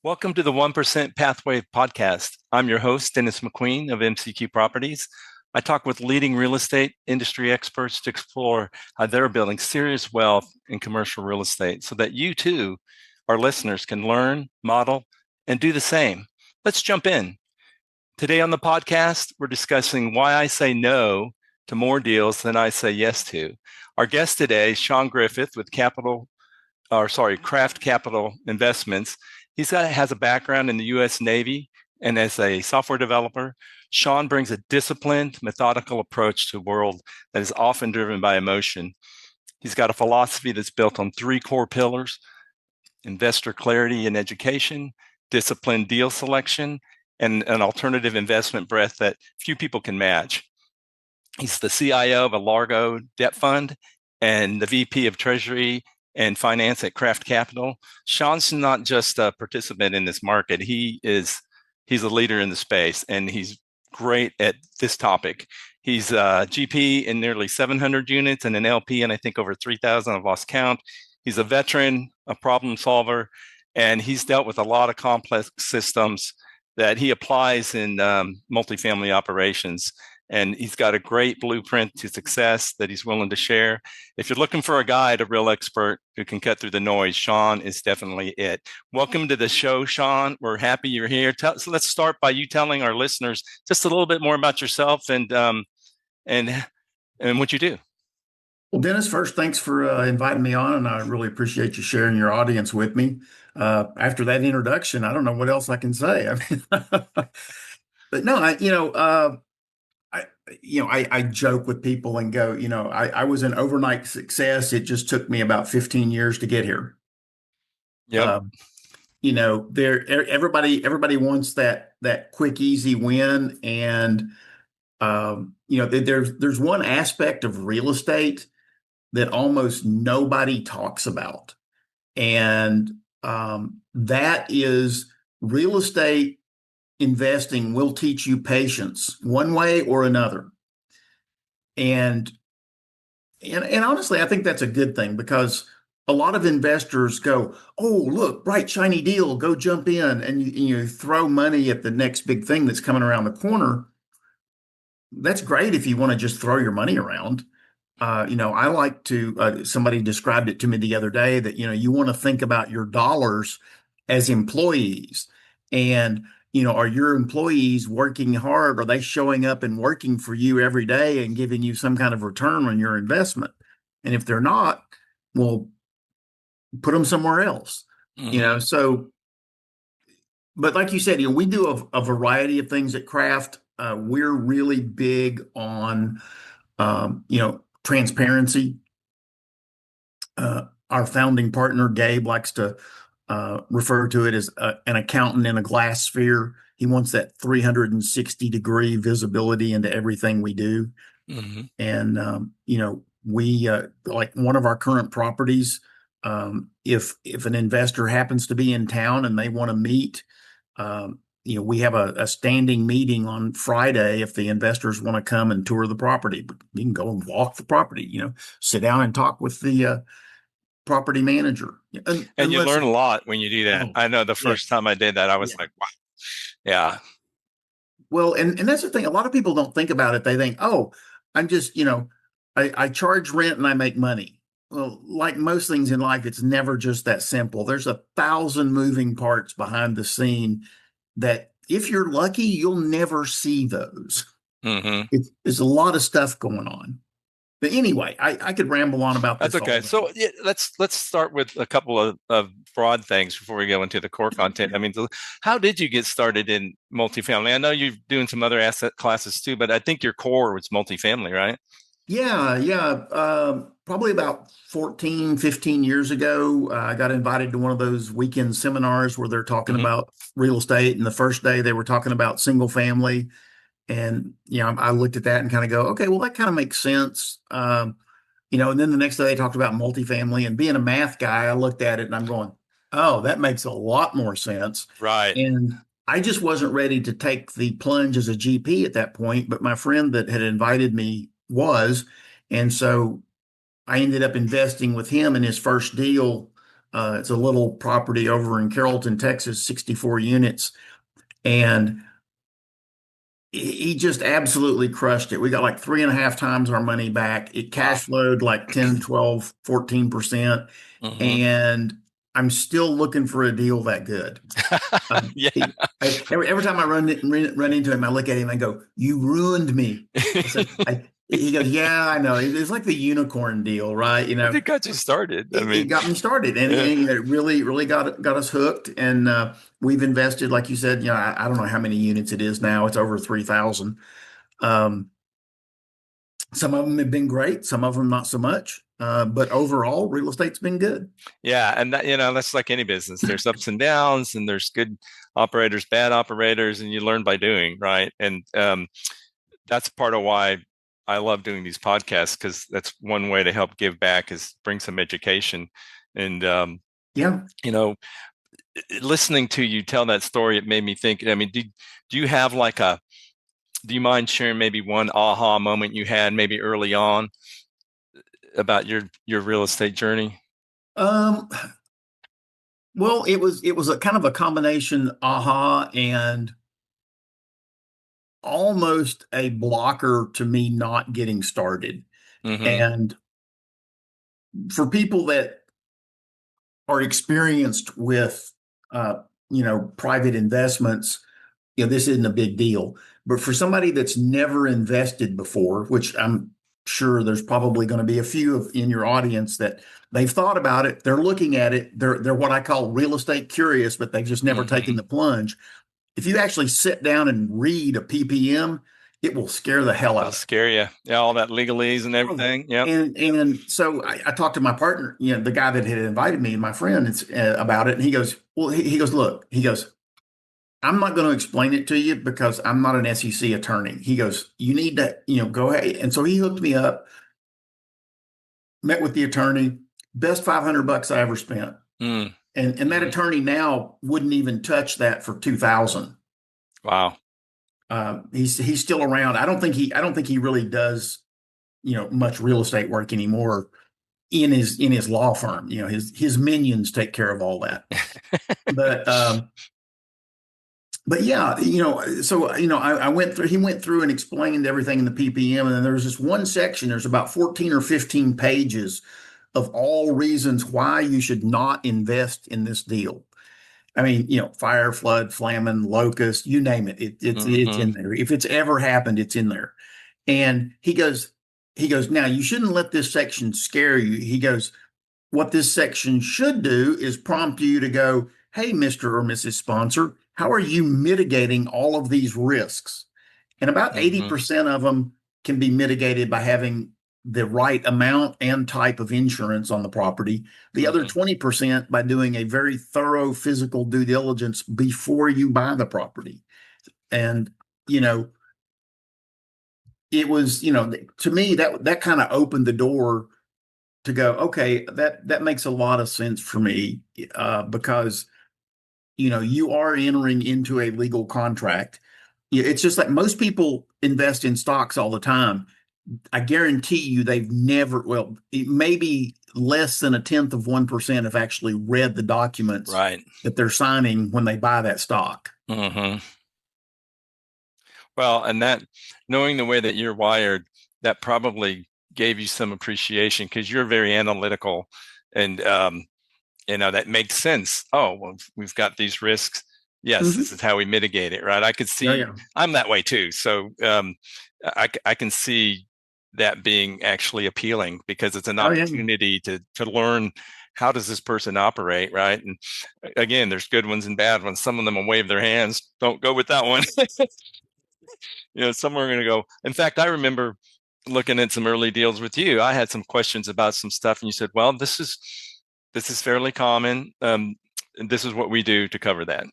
Welcome to the 1% Pathway podcast. I'm your host, Dennis McQueen of MCQ Properties. I talk with leading real estate industry experts to explore how they're building serious wealth in commercial real estate so that you too, our listeners, can learn, model, and do the same. Let's jump in. Today on the podcast, we're discussing why I say no to more deals than I say yes to. Our guest today, Sean Griffith with Craft Capital Investments. Has a background in the U.S. Navy, and as a software developer, Sean brings a disciplined, methodical approach to a world that is often driven by emotion. He's got a philosophy that's built on three core pillars: investor clarity and education, disciplined deal selection, and an alternative investment breadth that few people can match. He's the CIO of a Largo debt fund and the VP of Treasury and Finance at Craft Capital. Sean's not just a participant in this market. He's a leader in the space, and he's great at this topic. He's a GP in nearly 700 units and an LP, and I think over 3,000. I've lost count. He's a veteran, a problem solver, and he's dealt with a lot of complex systems that he applies in multifamily operations. And he's got a great blueprint to success that he's willing to share. If you're looking for a guide, a real expert who can cut through the noise, Sean is definitely it. Welcome to the show, Sean. We're happy you're here. So let's start by you telling our listeners just a little bit more about yourself and what you do. Well, Dennis, first, thanks for inviting me on, and I really appreciate you sharing your audience with me. After that introduction, I don't know what else I can say. I mean, but no, I joke with people and go, I was an overnight success. It just took me about 15 years to get here. Yep. Everybody wants that quick, easy win. And, there's one aspect of real estate that almost nobody talks about. And that is real estate investing will teach you patience one way or another. And honestly, I think that's a good thing, because a lot of investors go, oh, look, bright, shiny deal, go jump in, and you throw money at the next big thing that's coming around the corner. That's great if you want to just throw your money around. I like to, somebody described it to me the other day that, you want to think about your dollars as employees. And, are your employees working hard? Are they showing up and working for you every day and giving you some kind of return on your investment? And if they're not, well, put them somewhere else. Mm-hmm. But like you said, we do a variety of things at Craft. We're really big on, transparency. Our founding partner, Gabe, likes to refer to it as an accountant in a glass sphere. He wants that 360-degree visibility into everything we do. Mm-hmm. And, we like one of our current properties, if an investor happens to be in town and they want to meet, we have a standing meeting on Friday if the investors want to come and tour the property. You can go and walk the property, sit down and talk with the property manager. And you learn a lot when you do that. Oh, I know the first time I did that, I was like, wow. Yeah. Well, and that's the thing. A lot of people don't think about it. They think, oh, I'm just, I charge rent and I make money. Well, like most things in life, it's never just that simple. There's 1,000 moving parts behind the scene that if you're lucky, you'll never see those. Mm-hmm. There's a lot of stuff going on. But anyway, I could ramble on about this. That's okay. So let's start with a couple of broad things before we go into the core content. I mean, how did you get started in multifamily? I know you're doing some other asset classes too, but I think your core was multifamily, right? Yeah. Probably about 14, 15 years ago, I got invited to one of those weekend seminars where they're talking Mm-hmm. about real estate. And the first day they were talking about single family. And, I looked at that and kind of go, okay, well, that kind of makes sense. And then the next day they talked about multifamily, and being a math guy, I looked at it and I'm going, oh, that makes a lot more sense. Right. And I just wasn't ready to take the plunge as a GP at that point, but my friend that had invited me was. And so I ended up investing with him in his first deal It's a little property over in Carrollton, Texas, 64 units. And he just absolutely crushed it. We got like 3.5 times our money back. It Wow. cash flowed like 10, 12, 14%. Hmm. And I'm still looking for a deal that good. Yeah. Every time I run into him, I look at him and go, "You ruined me." I said, he goes, "Yeah, I know. It's like the unicorn deal, right? You But know, it got you started. I it mean, got me started, yeah. and it really got us hooked. And we've invested, like you said, I don't know how many units it is now. It's over 3,000. Um, some of them have been great, some of them not so much. But overall, real estate's been good. Yeah, and that, that's like any business. There's ups and downs, and there's good operators, bad operators, and you learn by doing, right? And that's part of why I love doing these podcasts, because that's one way to help give back, is bring some education. And Yeah. you know, listening to you tell that story, it made me think. I mean, do you have like a? Do you mind sharing maybe one aha moment you had maybe early on about your real estate journey? Um, well, it was a kind of a combination aha and almost a blocker to me not getting started. Mm-hmm. And for people that are experienced with, private investments, this isn't a big deal. But for somebody that's never invested before, which I'm sure there's probably going to be a few in your audience that they've thought about it, they're looking at it, they're what I call real estate curious, but they've just never taken Mm-hmm. the plunge. If you actually sit down and read a PPM, it will scare the hell It'll out of scare you. Yeah, all that legalese and you. everything. Yep. And so I talked to my partner, the guy that had invited me, my friend, about it, and he goes, well, he goes, look, he goes, I'm not going to explain it to you because I'm not an SEC attorney. He goes, you need to, go ahead. And so he hooked me up, met with the attorney, best $500 I ever spent. Mm. And that Hmm. attorney now wouldn't even touch that for 2,000. Wow. He's still around. I don't think he really does, much real estate work anymore in his law firm. His minions take care of all that. But but yeah, so I went through. He went through and explained everything in the PPM, and then there was this one section. There's about 14 or 15 pages of all reasons why you should not invest in this deal. I mean, fire, flood, famine, locust, you name it. It's Hmm. in there. If it's ever happened, it's in there. And he goes, now you shouldn't let this section scare you. He goes, what this section should do is prompt you to go, hey, Mr. or Mrs. Sponsor, how are you mitigating all of these risks? And about Hmm. 80% of them can be mitigated by having the right amount and type of insurance on the property. The other Hmm. 20% by doing a very thorough physical due diligence before you buy the property. And, you know, it was, to me, that kind of opened the door to go, okay, that makes a lot of sense for me, because you are entering into a legal contract. It's just like most people invest in stocks all the time. I guarantee you they've never, well, maybe less than a tenth of 1% have actually read the documents Right. that they're signing when they buy that stock. Hmm. Well, and that, knowing the way that you're wired, that probably gave you some appreciation, because you're very analytical, and that makes sense. Oh, well, we've got these risks. Yes, this Hmm. is how we mitigate it, right? I could Yeah, see. yeah. I'm that way too. So I can see that being actually appealing, because it's an Oh, yeah. opportunity to learn, how does this person operate, right? And again, there's good ones and bad ones. Some of them will wave their hands. Don't go with that one. Some are going to go. In fact, I remember looking at some early deals with you. I had some questions about some stuff, and you said, "Well, this is fairly common, and this is what we do to cover that."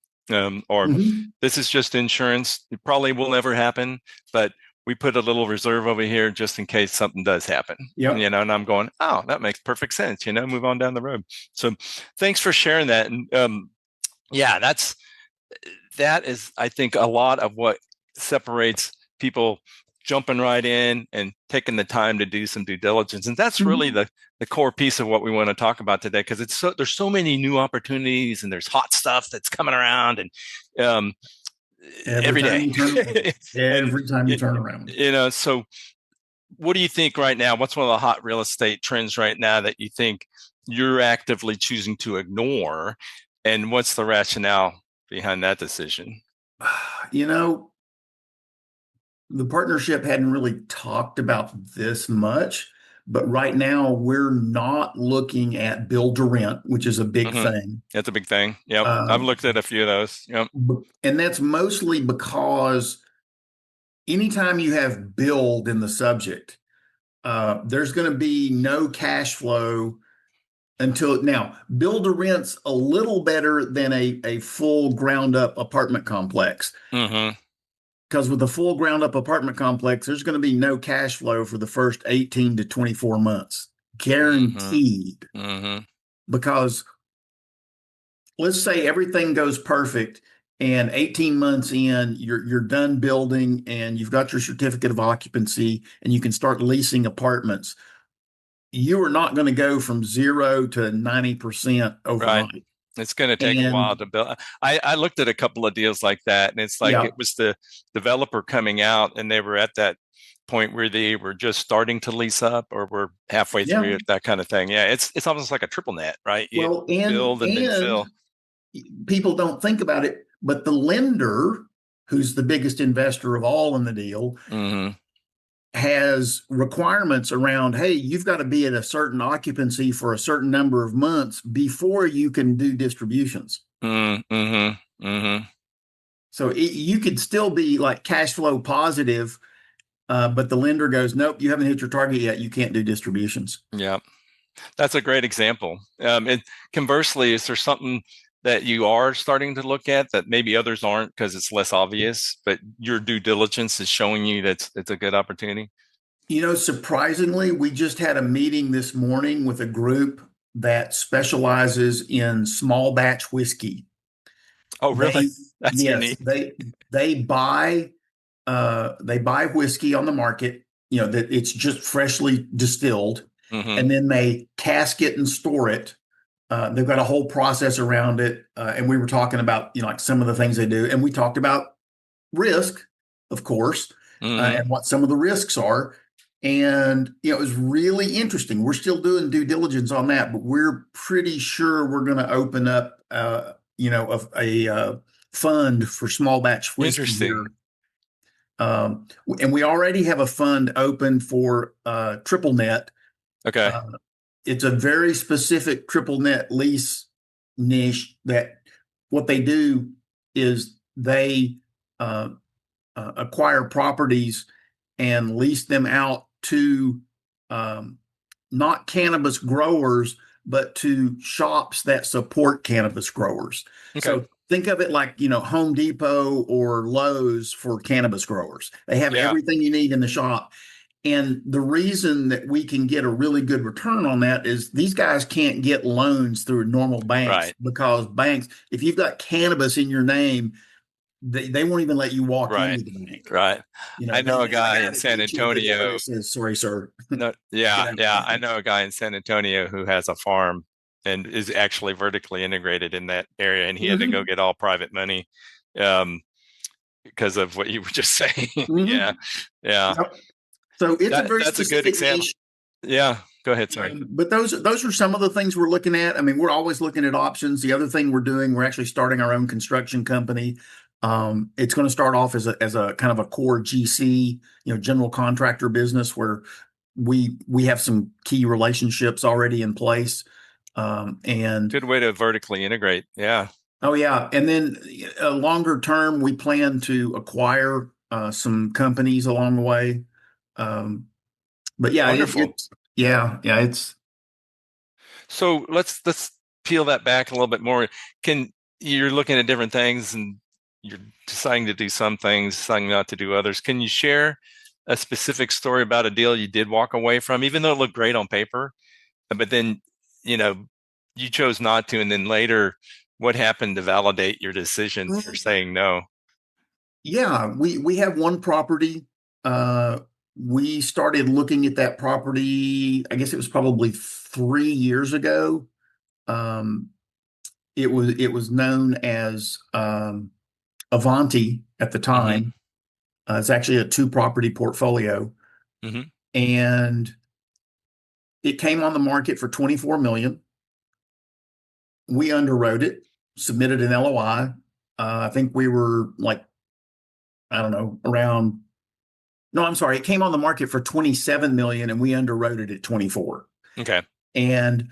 Or Hmm. this is just insurance. It probably will never happen, but we put a little reserve over here just in case something does happen. Yep. And I'm going, oh, that makes perfect sense. Move on down the road. So, thanks for sharing that. And yeah, that is, I think, a lot of what separates people jumping right in and taking the time to do some due diligence. And that's really Mhm. the core piece of what we want to talk about today, because there's so many new opportunities and there's hot stuff that's coming around and um, Every every time day. you turn, And every time you turn around. so what do you think right now? What's one of the hot real estate trends right now that you think you're actively choosing to ignore? And what's the rationale behind that decision? You know, the partnership hadn't really talked about this much, but right now we're not looking at build to rent, which is a big Hmm. thing. That's a big thing. Yep. I've Um, looked at a few of those. Yep. and that's mostly because anytime you have build in the subject, there's going to be no cash flow until now. Build to rent's a little better than a full ground up apartment complex. Hmm. Because with a full ground up apartment complex, there's going to be no cash flow for the first 18 to 24 months, Hmm. guaranteed. Hmm. Because let's say everything goes perfect and 18 months in, you're done building and you've got your certificate of occupancy and you can start leasing apartments. You are not going to go from 0 to 90% Right. overnight. It's going to take a while And to build. I looked at a couple of deals like that, and it's like it yeah, was the developer coming out, and they were at that point where they were just starting to lease up, or were halfway yeah. through it, that kind of thing. Yeah, it's almost like a triple net, right? You Well, and build and then and fill. people don't think about it, but the lender, who's the biggest investor of all in the deal, Hmm. has requirements around, hey, you've got to be at a certain occupancy for a certain number of months before you can do distributions. Mm-hmm. Hmm. So you could still be like cash flow positive, but the lender goes, nope, you haven't hit your target yet. You can't do distributions. Yeah, that's a great example. And conversely, is there something that you are starting to look at that maybe others aren't because it's less obvious, but your due diligence is showing you that it's a good opportunity? You know, surprisingly, we just had a meeting this morning with a group that specializes in small batch whiskey. Oh, really? They, That's yes, unique. they buy whiskey on the market, you know, that it's just freshly distilled, Hmm. and then they cask it and store it. They've got a whole process around it, and we were talking about, you know, like some of the things they do, and we talked about risk, of course, Hmm. and what some of the risks are. And you know, it was really interesting. We're still doing due diligence on that, but we're pretty sure we're going to open up, you know, a fund for small batch whiskey Interesting. here. And we already have a fund open for triple net. Okay. Uh, it's a very specific triple net lease niche that what they do is they uh, acquire properties and lease them out to um, not cannabis growers, but to shops that support cannabis growers. Okay. So think of it like, you know, Home Depot or Lowe's for cannabis growers. They have Yeah. everything you need in the shop. And the reason that we can get a really good return on that is these guys can't get loans through normal banks Right. because banks, if you've got cannabis in your name, they won't even let you walk Right. into the bank. Right. You know, I know a there's a guy guy in that San meets you at the door Antonio. that says, sorry, sir, No, get yeah, out of yeah. I line. know a guy in San Antonio who has a farm and is actually vertically integrated in that area, and he had to go Mm-hmm. get all private money um, because of what you were just saying. Yeah. Mm-hmm. Yeah. Yep. So it's a very That's a good specific example. niche. Yeah. Go ahead. Sorry. But those are some of the things we're looking at. I mean, we're always looking at options. The other thing we're doing, we're actually starting our own construction company. It's going to start off as a kind of a core GC, you know, general contractor business where we have some key relationships already in place. And Good way to vertically integrate. Yeah. oh yeah, and then longer term, we plan to acquire some companies along the way. Um, but yeah, Wonderful. it's yeah, it's So let's peel that back a little bit more. Can You're looking at different things and you're deciding to do some things, deciding not to do others. Can you share a specific story about a deal you did walk away from, even though it looked great on paper, but then, you know, you chose not to, and then later, what happened to validate your decision for saying no? yeah. We have one property Uh, we started looking at that property, I guess it was probably 3 years ago. Um, it was known as Avanti at the Mm-hmm. time. It's actually a two property portfolio, Mm-hmm. and it came on the market for 24 million. We underwrote it, submitted an LOI. I think we were like, I don't know, around, no, I'm sorry, it came on the market for 27 million and we underwrote it at 24. Okay. And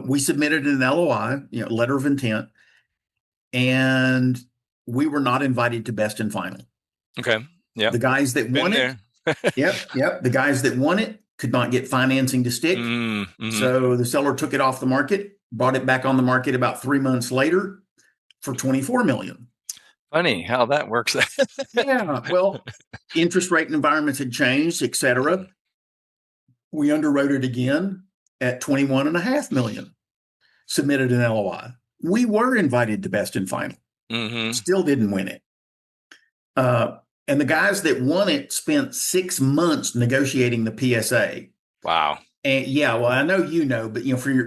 we submitted an LOI, letter of intent, and we were not invited to best and final. Okay. Yep. The guys that Been won it, there. yep, the guys that won it could not get financing to stick. Mm-hmm. So the seller took it off the market, brought it back on the market about 3 months later for 24 million. Funny how that works. Yeah, well, interest rate environments had changed, et cetera. We underwrote it again at 21.5 million, submitted an LOI. We were invited to best and final, Mm-hmm. still didn't win it. Uh, and the guys that won it spent 6 months negotiating the PSA. Wow. And yeah, well, I know you know, but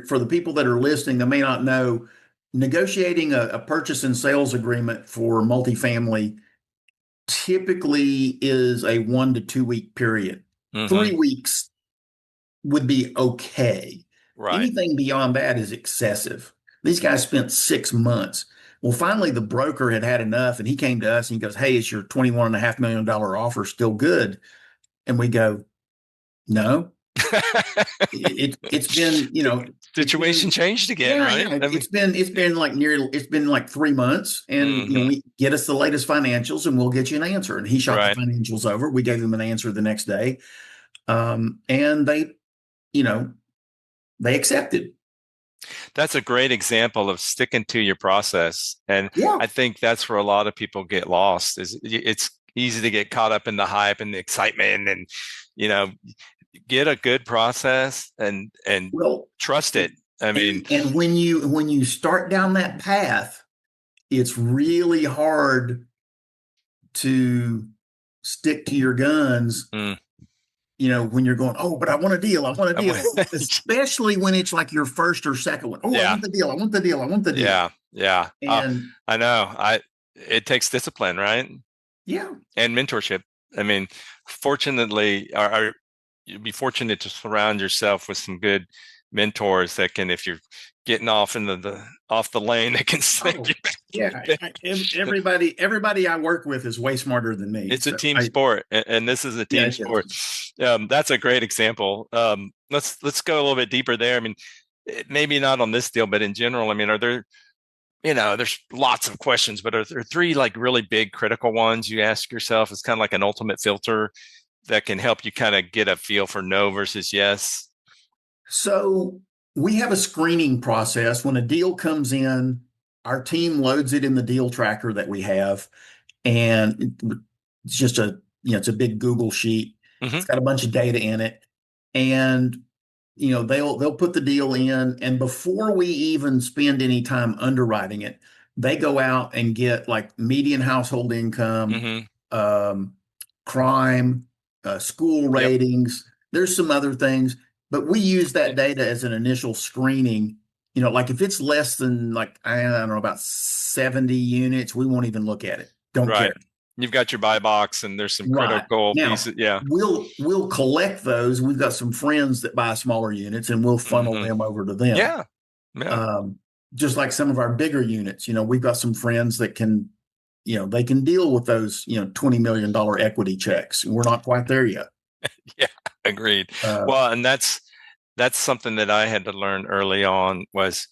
for the people that are listening that may not know, negotiating a purchase and sales agreement for multifamily typically is a 1 to 2 week period. Mm-hmm. 3 weeks would be okay. Right. Anything beyond that is excessive. These guys spent 6 months. Well, finally, the broker had had enough and he came to us and he goes, "Hey, is your $21.5 million offer still good?" And we go, "No, it's been, it's Situation been, changed again, yeah, right? yeah, I mean, it's been like 3 months. And, mm-hmm. we get us the latest financials and we'll get you an answer." And he shot the Right. financials over. We gave him an answer the next day. And you know, they accepted. That's a great example of sticking to your process. And Yeah. I think that's where a lot of people get lost is it's easy to get caught up in the hype and the excitement and, you know, get a good process and Well, trust it. I mean, and when you start down that path, it's really hard to stick to your guns, mm, when you're going, "Oh, but I want a deal, I want a I deal." wa- Especially when it's like your first or second one. "Oh, I yeah, want the deal, I want the deal, I want the deal." yeah, yeah. And I know. It takes discipline, right? yeah. And mentorship. I mean, fortunately, you'd be fortunate to surround yourself with some good mentors that can, if you're getting off in the off the lane, that can snap Oh, you back yeah. in. Everybody I work with is way smarter than me. It's a So team sport, and this is a yeah, team it is. sport. That's a great example. Let's go a little bit deeper there. I mean, maybe not on this deal, but in general, I mean, are there there's lots of questions, but are there three like really big critical ones you ask yourself? It's kind of like an ultimate filter that can help you kind of get a feel for no versus yes. So we have a screening process. When a deal comes in, our team loads it in the deal tracker that we have, and it's just it's a big Google sheet. Hmm. It's got a bunch of data in it, and they'll put the deal in, and before we even spend any time underwriting it, they go out and get like median household income, Hmm. um, crime, school Yep. ratings. There's some other things, but we use that data as an initial screening. Like if it's less than like, I don't know, about 70 units, we won't even look at it. Don't Right. care. You've got your buy box, and there's some Right. critical Now, pieces. Yeah. we'll collect those. We've got some friends that buy smaller units and we'll funnel Hmm. them over to them. Yeah. Yeah. Um, just like some of our bigger units, we've got some friends that can, they can deal with those, $20 million equity checks. We're not quite there yet. Yeah. Agreed. Uh, Well, and that's something that I had to learn early on was,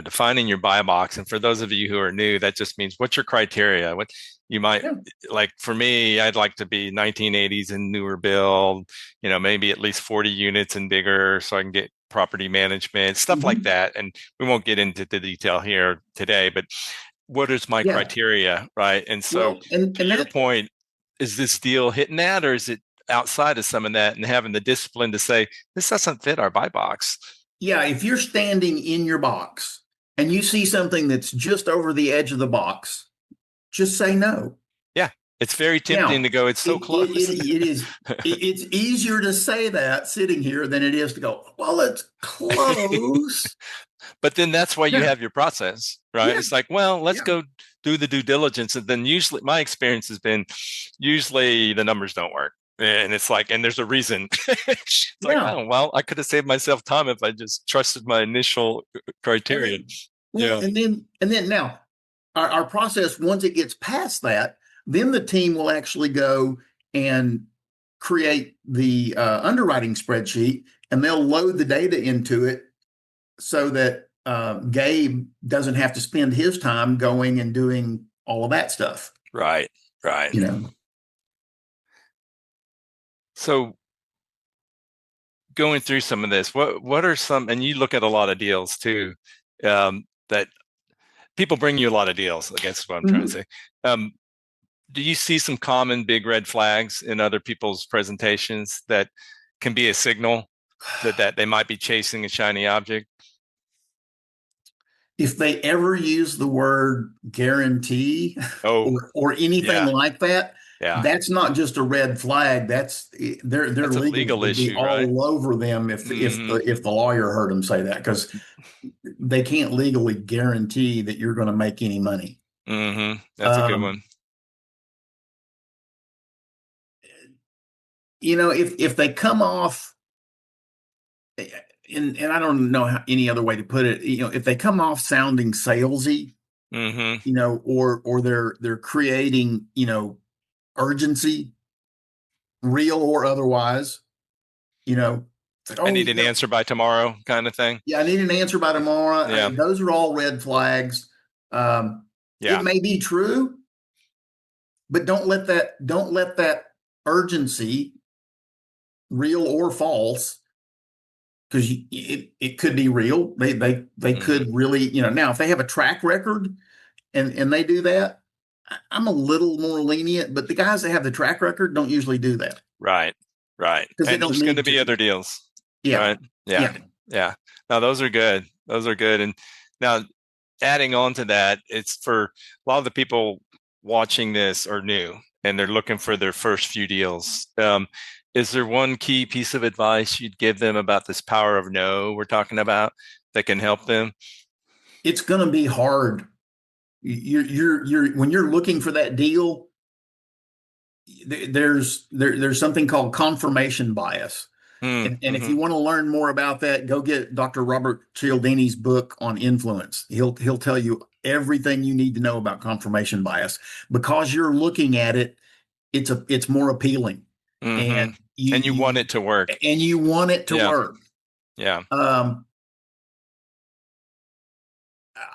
defining your buy box. And for those of you who are new, that just means what's your criteria? What you might yeah. like for me, I'd like to be 1980s and newer build, maybe at least 40 units and bigger so I can get property management, stuff like Mhm. that. And we won't get into the detail here today, but what is my Yeah. criteria, right? And so Well, and to and your that, point, is this deal hitting that or is it outside of some of that and having the discipline to say this doesn't fit our buy box? yeah, if you're standing in your box and you see something that's just over the edge of the box, just say no. Yeah. It's very tempting Now, to go, it's so close. it's easier to say that sitting here than it is to go, well, it's close. But then that's why you Yeah, have your process, right? yeah, It's like, well, let's yeah, go do the due diligence. And then usually my experience has been usually the numbers don't work. And it's like, and there's a reason. It's like, yeah. oh, well, I could have saved myself time if I just trusted my initial And criteria. then, well, Yeah. and then now our process, once it gets past that, then the team will actually go and create the underwriting spreadsheet, and they'll load the data into it so that Gabe doesn't have to spend his time going and doing all of that stuff. Right. Right. You know, So going through some of this, what are some, and you look at a lot of deals too, that people bring you a lot of deals, I guess is what I'm trying to mm-hmm. say. Um, do you see some common big red flags in other people's presentations that can be a signal that they might be chasing a shiny object? If they ever use the word guarantee Oh, or anything yeah, like that, yeah. that's not just a red flag. That's their That's a legal legal would be issue, right? all over them if Hmm. if the lawyer heard them say that, because they can't legally guarantee that you're going to make any money. Hmm. That's a good Um, one. if they come off, and I don't know any other way to put it, if they come off sounding salesy, Hmm. or they're creating, urgency, real or otherwise, you know, it's like, I oh, need an answer by tomorrow, kind of thing. yeah, I need an answer by tomorrow. Yeah, Those are all red flags. It yeah. may be true, but don't let that urgency, real or false, because it could be real. They Hmm. could really, now if they have a track record and they do that, I'm a little more lenient, but the guys that have the track record don't usually do that Right, right. because they And don't there's going to need be to. other deals, Yeah, right? Yeah, yeah. yeah. Now those are good. Those are good. And now adding on to that, it's for a lot of the people watching this are new and they're looking for their first few deals. Is there one key piece of advice you'd give them about this power of no we're talking about that can help them? It's going to be hard. You're when you're looking for that deal, there's something called confirmation bias. And if Mm-hmm. you want to learn more about that, go get Dr. Robert Cialdini's book on influence. He'll tell you everything you need to know about confirmation bias, because you're looking at it. It's more appealing, Mm-hmm. and you And you want you it to work. and you want it to Yeah, work. yeah. Um,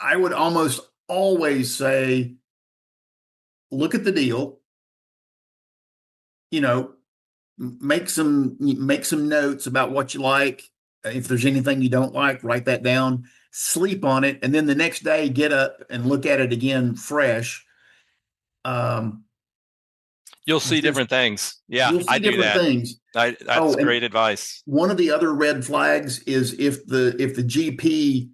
I would almost always say, look at the deal. You know, make some notes about what you like. If there's anything you don't like, write that down. Sleep on it, and then the next day, get up and look at it again, fresh. Um, You'll see just different things. Yeah, You'll I see do different that. things. That's Oh, and great advice. one of the other red flags is if the GP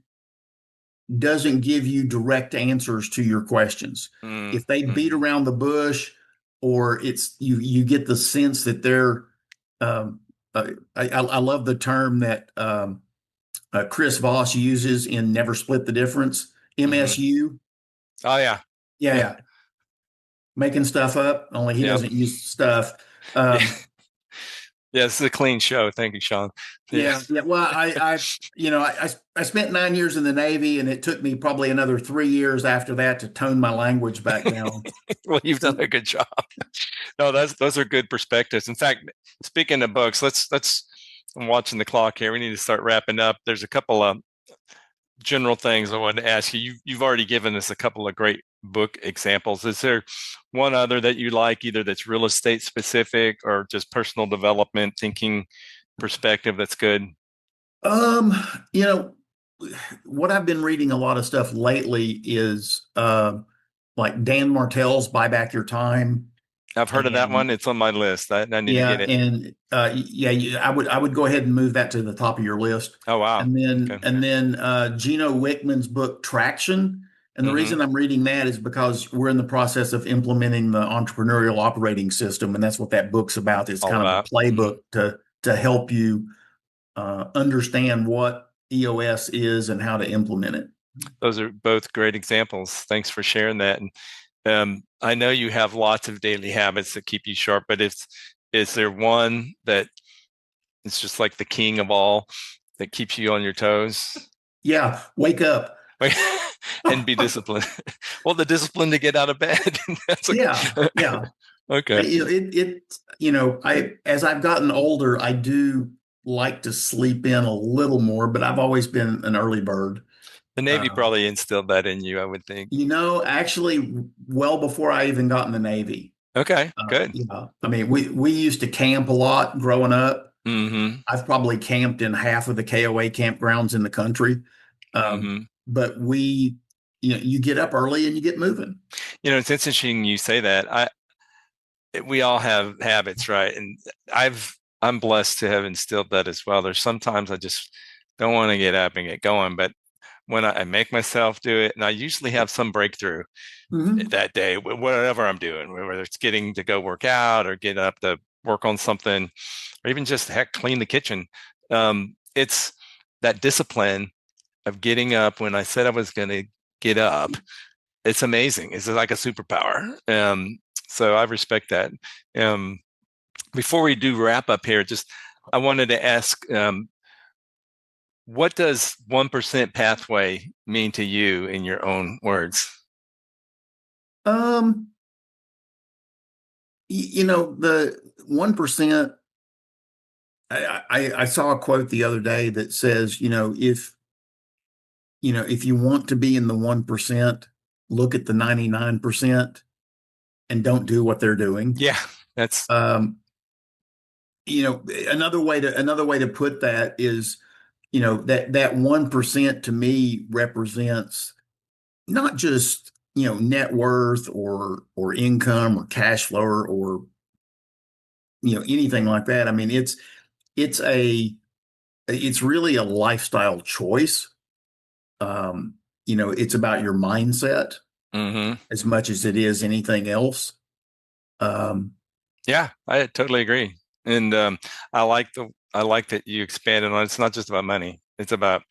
doesn't give you direct answers to your questions. If they beat Mm-hmm. around the bush, or it's you get the sense that they're um, I love the term that Chris Voss uses in Never Split the Difference, Mm-hmm. MSU. Oh yeah. Yeah, Yeah. yeah, making stuff up, only he Yep. doesn't use stuff. Yeah. Um, Yeah, it's a clean show. Thank you, Sean. Yeah. Yeah, yeah. Well, I spent 9 years in the Navy, and it took me probably another 3 years after that to tone my language back down. Well, you've done a good job. No, those are good perspectives. In fact, speaking of books, let's I'm watching the clock here. We need to start wrapping up. There's a couple of general things I wanted to ask you. You've already given us a couple of great book examples. Is there one other that you like, either that's real estate specific or just personal development thinking perspective that's good? Um, you know, what I've been reading a lot of stuff lately is like Dan Martell's "Buy Back Your Time," I've heard of that and one. It's on my list. I need to yeah, get it. and I would go ahead and move that to the top of your list. Oh wow. And then Okay. and then Gino Wickman's book "Traction." And the reason I'm reading that is because we're in the process of implementing the entrepreneurial operating system, and that's what that book's about. It's All kind of a about. playbook to help you understand what EOS is and how to implement it. Those are both great examples. Thanks for sharing that. And I know you have lots of daily habits that keep you sharp, but is there one that is just like the king of all that keeps you on your toes? Yeah, wake up. And be disciplined. Well, the discipline to get out of bed. That's Yeah, yeah. okay. I as I've gotten older, I do like to sleep in a little more, but I've always been an early bird. The Navy Uh, probably instilled that in you, I would think. Actually, well before I even got in the Navy. Okay, good. Yeah, I mean, we used to camp a lot growing up. Mm-hmm. I've probably camped in half of the KOA campgrounds in the country. Mm-hmm. But you get up early and you get moving. It's interesting you say that. We all have habits, right? And I'm blessed to have instilled that as well. There's sometimes I just don't want to get up and get going, but when I make myself do it, and I usually have some breakthrough Hmm. that day, whatever I'm doing, whether it's getting to go work out or get up to work on something, or even just heck, clean the kitchen. It's that discipline of getting up when I said I was going to get up. It's amazing. It's like a superpower. So I respect that. Um, Before we do wrap up here, just I wanted to ask, what does 1% pathway mean to you in your own words? Um, the 1%. I saw a quote the other day that says, if you want to be in the 1%, look at the 99% and don't do what they're doing. Yeah, that's Um, another way to put that is, that 1% to me represents not just, net worth or income or cash flow or anything like that. I mean, it's a it's really a lifestyle choice. It's about your mindset mm-hmm. as much as it is anything else. Um, Yeah, I totally agree. And I like that you expanded on it. It's not just about money. It's about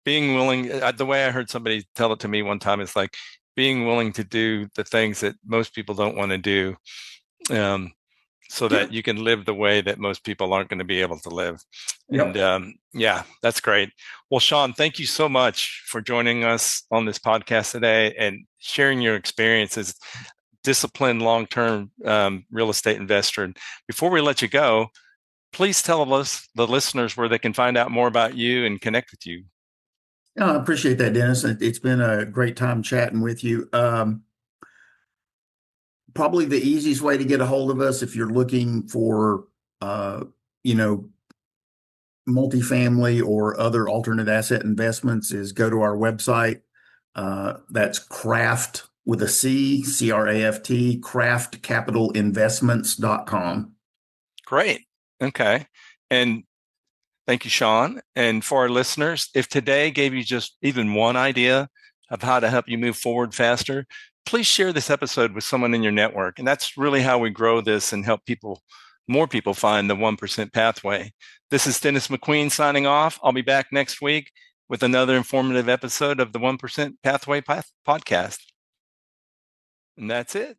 being willing. The way I heard somebody tell it to me one time is like being willing to do the things that most people don't want to do, um, so that yep, you can live the way that most people aren't going to be able to live. And yep. yeah, that's great. Well, Sean, thank you so much for joining us on this podcast today and sharing your experiences. Disciplined, long-term real estate investor. And before we let you go, please tell us, the listeners, where they can find out more about you and connect with you. I appreciate that, Dennis. It's been a great time chatting with you. Probably the easiest way to get a hold of us if you're looking for, you know, multifamily or other alternate asset investments is go to our website. That's Craft with a C, CRAFT, craftcapitalinvestments.com. Great. Okay. And thank you, Sean. And for our listeners, if today gave you just even one idea of how to help you move forward faster, please share this episode with someone in your network. And that's really how we grow this and help more people find the 1% pathway. This is Dennis McQueen signing off. I'll be back next week with another informative episode of the 1% Pathway podcast. And that's it.